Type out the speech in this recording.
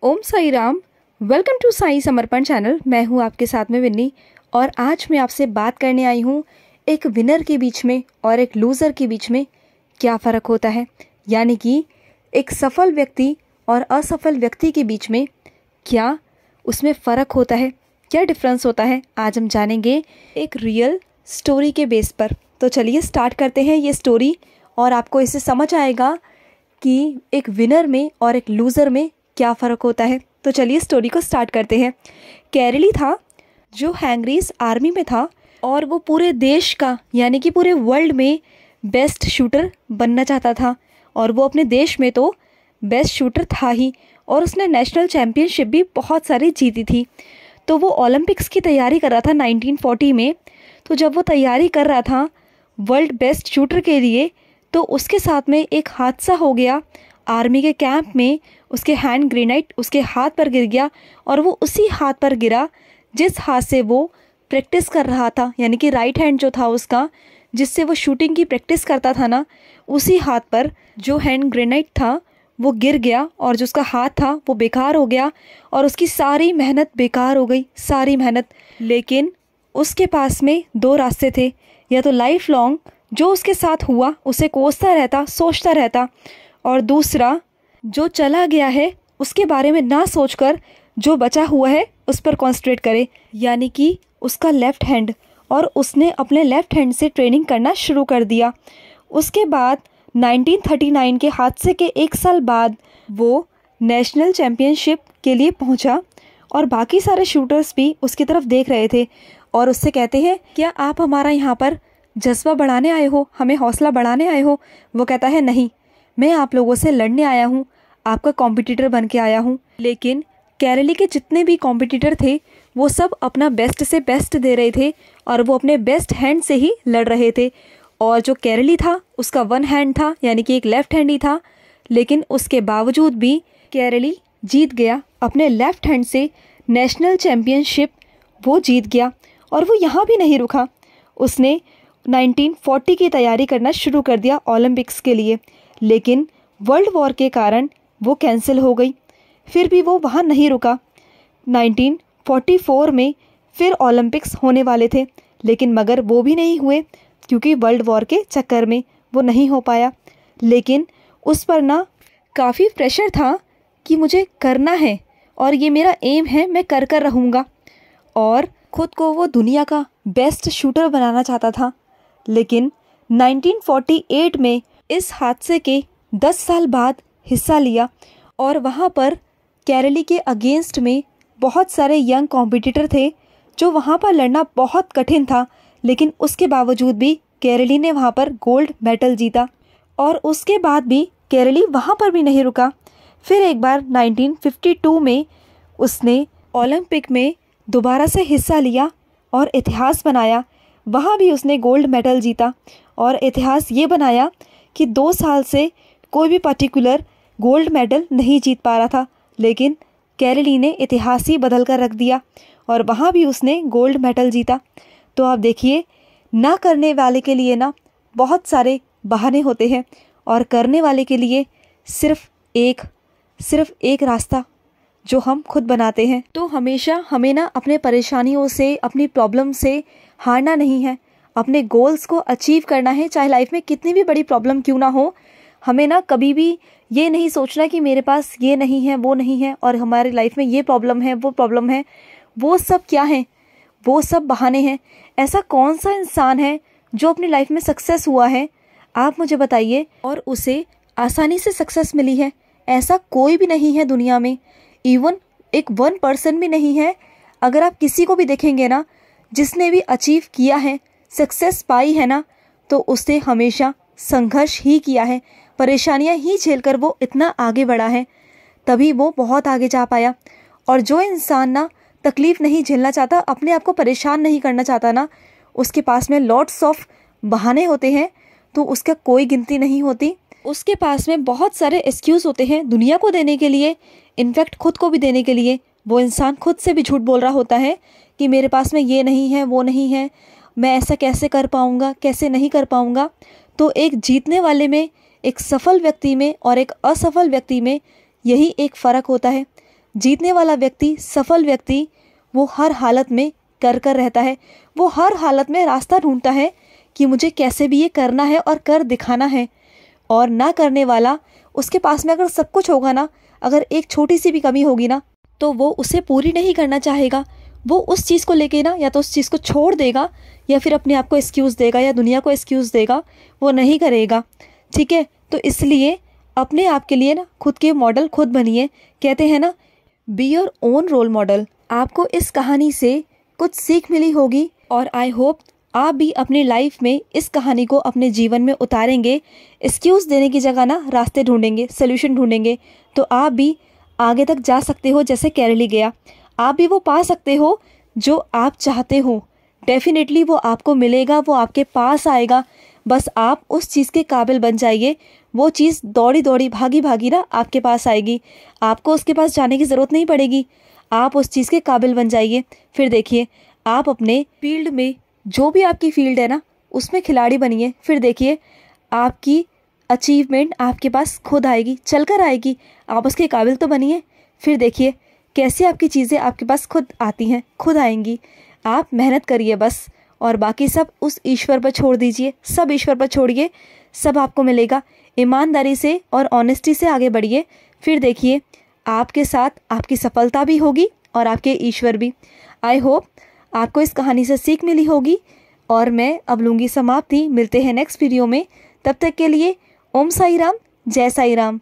Om Sai Ram. Welcome to Sai Samarpan channel. मैं हूँ आपके साथ में विन्नी और आज मैं आपसे बात करने आई हूँ एक विनर के बीच में और एक लूज़र के बीच में क्या फ़र्क होता है, यानी कि एक सफल व्यक्ति और असफल व्यक्ति के बीच में क्या उसमें फ़र्क होता है, क्या डिफरेंस होता है। आज हम जानेंगे एक रियल स्टोरी के बेस पर। तो चलिए स्टार्ट करते हैं ये स्टोरी और आपको इससे समझ आएगा कि एक विनर में और एक लूज़र में क्या फ़र्क होता है। तो चलिए स्टोरी को स्टार्ट करते हैं। कैरली था जो हैंगरीज आर्मी में था और वो पूरे देश का यानी कि पूरे वर्ल्ड में बेस्ट शूटर बनना चाहता था और वो अपने देश में तो बेस्ट शूटर था ही और उसने नेशनल चैम्पियनशिप भी बहुत सारी जीती थी। तो वो ओलंपिक्स की तैयारी कर रहा था 1940 में। तो जब वो तैयारी कर रहा था वर्ल्ड बेस्ट शूटर के लिए तो उसके साथ में एक हादसा हो गया। आर्मी के कैंप में उसके हैंड ग्रेनाइट उसके हाथ पर गिर गया और वो उसी हाथ पर गिरा जिस हाथ से वो प्रैक्टिस कर रहा था, यानी कि राइट हैंड जो था उसका, जिससे वो शूटिंग की प्रैक्टिस करता था ना, उसी हाथ पर जो हैंड ग्रेनाइट था वो गिर गया और जो उसका हाथ था वो बेकार हो गया और उसकी सारी मेहनत बेकार हो गई, सारी मेहनत। लेकिन उसके पास में दो रास्ते थे, या तो लाइफ लॉन्ग जो उसके साथ हुआ उसे कोसता रहता, सोचता रहता, और दूसरा जो चला गया है उसके बारे में ना सोचकर जो बचा हुआ है उस पर कॉन्सेंट्रेट करे, यानी कि उसका लेफ़्ट हैंड। और उसने अपने लेफ़्ट हैंड से ट्रेनिंग करना शुरू कर दिया। उसके बाद 1939 के हादसे के एक साल बाद वो नेशनल चैम्पियनशिप के लिए पहुंचा और बाकी सारे शूटर्स भी उसकी तरफ देख रहे थे और उससे कहते हैं, क्या आप हमारा यहाँ पर जज्बा बढ़ाने आए हो, हमें हौसला बढ़ाने आए हो? वो कहता है, नहीं, मैं आप लोगों से लड़ने आया हूँ, आपका कॉम्पिटिटर बन के आया हूँ। लेकिन कैरली के जितने भी कॉम्पिटिटर थे वो सब अपना बेस्ट से बेस्ट दे रहे थे और वो अपने बेस्ट हैंड से ही लड़ रहे थे। और जो कैरली था उसका वन हैंड था, यानी कि एक लेफ़्ट हैंड ही था, लेकिन उसके बावजूद भी कैरली जीत गया अपने लेफ़्ट हैंड से नेशनल चैम्पियनशिप वो जीत गया। और वो यहाँ भी नहीं रुका, उसने 1940 की तैयारी करना शुरू कर दिया ओलंपिक्स के लिए। लेकिन वर्ल्ड वॉर के कारण वो कैंसिल हो गई। फिर भी वो वहाँ नहीं रुका। 1944 में फिर ओलंपिक्स होने वाले थे, लेकिन मगर वो भी नहीं हुए क्योंकि वर्ल्ड वॉर के चक्कर में वो नहीं हो पाया। लेकिन उस पर ना काफ़ी प्रेशर था कि मुझे करना है और ये मेरा एम है, मैं कर कर रहूँगा। और ख़ुद को वो दुनिया का बेस्ट शूटर बनाना चाहता था। लेकिन 1948 में इस हादसे के 10 साल बाद हिस्सा लिया और वहाँ पर कैरली के अगेंस्ट में बहुत सारे यंग कॉम्पिटिटर थे जो वहाँ पर लड़ना बहुत कठिन था। लेकिन उसके बावजूद भी कैरली ने वहाँ पर गोल्ड मेडल जीता। और उसके बाद भी कैरली वहाँ पर भी नहीं रुका। फिर एक बार 1952 में उसने ओलंपिक में दोबारा से हिस्सा लिया और इतिहास बनाया। वहाँ भी उसने गोल्ड मेडल जीता और इतिहास ये बनाया कि 2 साल से कोई भी पर्टिकुलर गोल्ड मेडल नहीं जीत पा रहा था, लेकिन कैरली ने इतिहास ही बदल कर रख दिया और वहाँ भी उसने गोल्ड मेडल जीता। तो आप देखिए, ना करने वाले के लिए ना बहुत सारे बहाने होते हैं और करने वाले के लिए सिर्फ एक रास्ता जो हम खुद बनाते हैं। तो हमेशा हमें ना अपने परेशानियों से, अपनी प्रॉब्लम से हारना नहीं है, अपने गोल्स को अचीव करना है, चाहे लाइफ में कितनी भी बड़ी प्रॉब्लम क्यों ना हो। हमें ना कभी भी ये नहीं सोचना कि मेरे पास ये नहीं है, वो नहीं है और हमारी लाइफ में ये प्रॉब्लम है, वो प्रॉब्लम है। वो सब क्या है? वो सब बहाने हैं। ऐसा कौन सा इंसान है जो अपनी लाइफ में सक्सेस हुआ है, आप मुझे बताइए, और उसे आसानी से सक्सेस मिली है? ऐसा कोई भी नहीं है दुनिया में, इवन एक 1% भी नहीं है। अगर आप किसी को भी देखेंगे ना जिसने भी अचीव किया है, सक्सेस पाई है ना, तो उसने हमेशा संघर्ष ही किया है, परेशानियां ही झेलकर वो इतना आगे बढ़ा है, तभी वो बहुत आगे जा पाया। और जो इंसान ना तकलीफ़ नहीं झेलना चाहता, अपने आप को परेशान नहीं करना चाहता ना, उसके पास में लॉट्स ऑफ बहाने होते हैं, तो उसका कोई गिनती नहीं होती। उसके पास में बहुत सारे एक्सक्यूज़ होते हैं दुनिया को देने के लिए, इनफैक्ट खुद को भी देने के लिए। वो इंसान खुद से भी झूठ बोल रहा होता है कि मेरे पास में ये नहीं है, वो नहीं है, मैं ऐसा कैसे कर पाऊँगा, कैसे नहीं कर पाऊँगा। तो एक जीतने वाले में, एक सफल व्यक्ति में और एक असफल व्यक्ति में यही एक फ़र्क होता है। जीतने वाला व्यक्ति, सफल व्यक्ति, वो हर हालत में कर रहता है। वो हर हालत में रास्ता ढूंढता है कि मुझे कैसे भी ये करना है और कर दिखाना है। और ना करने वाला, उसके पास में अगर सब कुछ होगा ना, अगर एक छोटी सी भी कमी होगी ना, तो वो उसे पूरी नहीं करना चाहेगा। वो उस चीज़ को लेके ना या तो उस चीज़ को छोड़ देगा या फिर अपने आप को एक्सक्यूज़ देगा या दुनिया को एक्सक्यूज़ देगा, वो नहीं करेगा। ठीक है, तो इसलिए अपने आप के लिए ना खुद के मॉडल खुद बनिए। कहते हैं ना, be your own role model. आपको इस कहानी से कुछ सीख मिली होगी और आई होप आप भी अपनी लाइफ में इस कहानी को अपने जीवन में उतारेंगे। एक्सक्यूज़ देने की जगह ना रास्ते ढूंढेंगे, सोल्यूशन ढूंढेंगे, तो आप भी आगे तक जा सकते हो जैसे कैरली गया। आप भी वो पा सकते हो जो आप चाहते हो। डेफिनेटली वो आपको मिलेगा, वो आपके पास आएगा। बस आप उस चीज़ के काबिल बन जाइए। वो चीज़ दौड़ी दौड़ी भागी भागी ना आपके पास आएगी। आपको उसके पास जाने की ज़रूरत नहीं पड़ेगी। आप उस चीज़ के काबिल बन जाइए। फिर देखिए, आप अपने फील्ड में, जो भी आपकी फील्ड है ना, उसमें खिलाड़ी बनिए। फिर देखिए, आपकी अचीवमेंट आपके पास खुद आएगी, चलकर आएगी। आप उसके काबिल तो बनिए। फिर देखिए कैसे आपकी चीज़ें आपके पास खुद आती हैं, खुद आएंगी। आप मेहनत करिए बस, और बाकी सब उस ईश्वर पर छोड़ दीजिए। सब ईश्वर पर छोड़िए, सब आपको मिलेगा। ईमानदारी से और ऑनेस्टी से आगे बढ़िए। फिर देखिए, आपके साथ आपकी सफलता भी होगी और आपके ईश्वर भी। आई होप आपको इस कहानी से सीख मिली होगी और मैं अब लूँगी समाप्ति। मिलते हैं नेक्स्ट वीडियो में। तब तक के लिए ओम साई राम, जय साई राम।